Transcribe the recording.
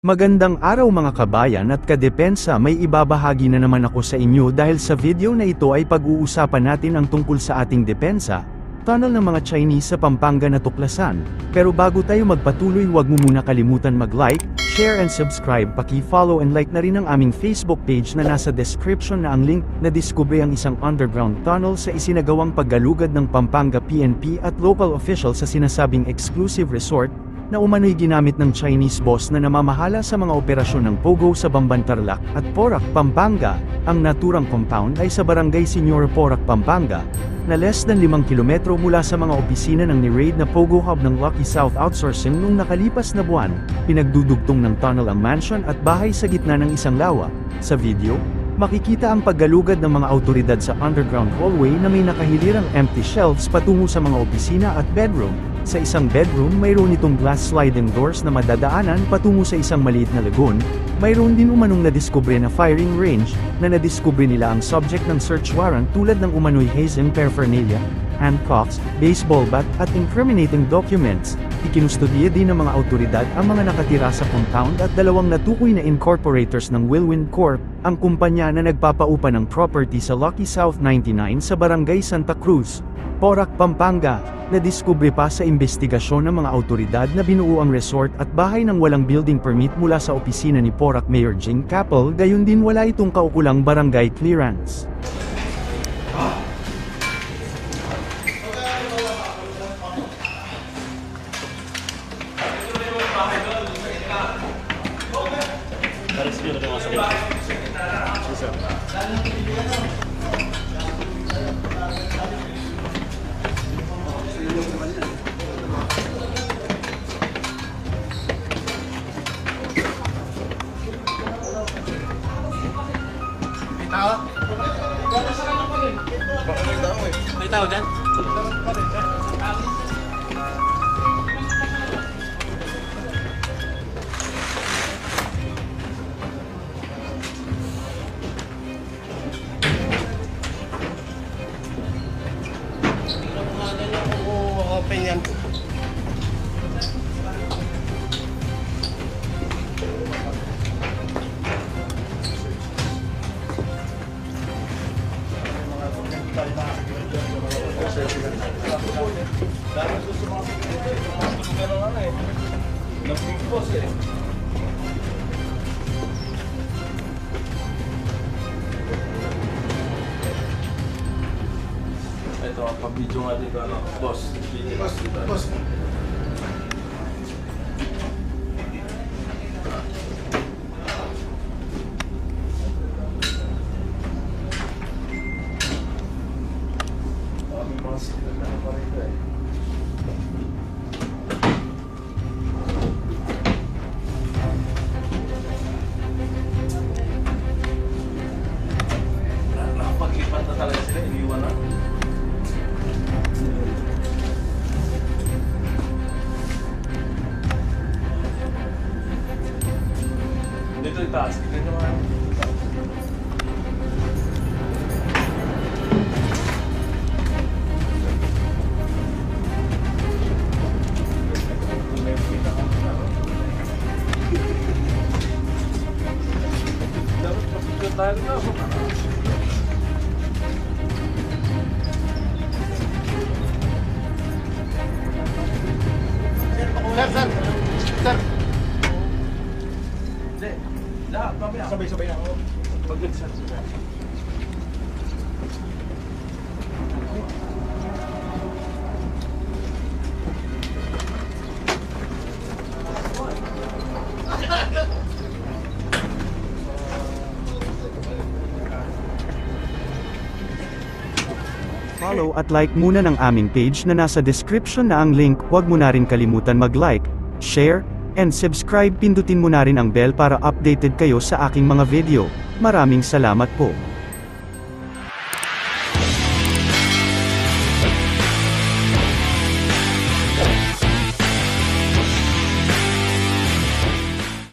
Magandang araw mga kabayan at kadepensa, may ibabahagi na naman ako sa inyo dahil sa video na ito ay pag-uusapan natin ang tungkol sa ating depensa, tunnel ng mga Chinese sa Pampanga na tuklasan. Pero bago tayo magpatuloy, huwag mo muna kalimutan mag-like, share and subscribe, paki-follow and like na rin ang aming Facebook page na nasa description na ang link. Nadiskubre ang isang underground tunnel sa isinagawang paggalugad ng Pampanga PNP at local officials sa sinasabing exclusive resort, na umano'y ginamit ng Chinese boss na namamahala sa mga operasyon ng Pogo sa Bambantarlac at Porac, Pampanga. Ang naturang compound ay sa Barangay Señor Porac, Pampanga, na less than 5 kilometro mula sa mga opisina ng ni-raid na Pogo Hub ng Lucky South Outsourcing noong nakalipas na buwan. Pinagdudugtong ng tunnel ang mansion at bahay sa gitna ng isang lawa. Sa video, makikita ang paggalugad ng mga autoridad sa underground hallway na may nakahilirang empty shelves patungo sa mga opisina at bedroom. Sa isang bedroom, mayroon itong glass sliding doors na madadaanan patungo sa isang maliit na lagoon. Mayroon din umanong nadiskubre na firing range, na nadiskubre nila ang subject ng search warrant tulad ng umano'y hazing paraphernalia, handcuffs, baseball bat, at incriminating documents. Ikinustudiya din ng mga autoridad ang mga nakatira sa compound at 2 natukoy na incorporators ng Whirlwind Corp, ang kumpanya na nagpapaupa ng property sa Lucky South 99 sa Barangay Santa Cruz, Porac, Pampanga. Nadiskubre pa sa investigasyon ng mga autoridad na binuo ang resort at bahay ng walang building permit mula sa opisina ni Porac Mayor Jing Capel, gayon din wala itong kaukulang barangay clearance. May tao dyan? Open yan. Ito, pag-video nga dito, boss. Boss. Paglipat na talaga sila, iniwan na. Dito itaas, tignan nyo nga. Dapat pasipin tayo na. Sir. Hindi. Lahat, mamaya. Sabay-sabay na ako. Mag-exert sila. Follow at like muna ng aming page na nasa description na ang link. Huwag mo na rin kalimutan mag-like, share, and subscribe. Pindutin mo na rin ang bell para updated kayo sa aking mga video. Maraming salamat po.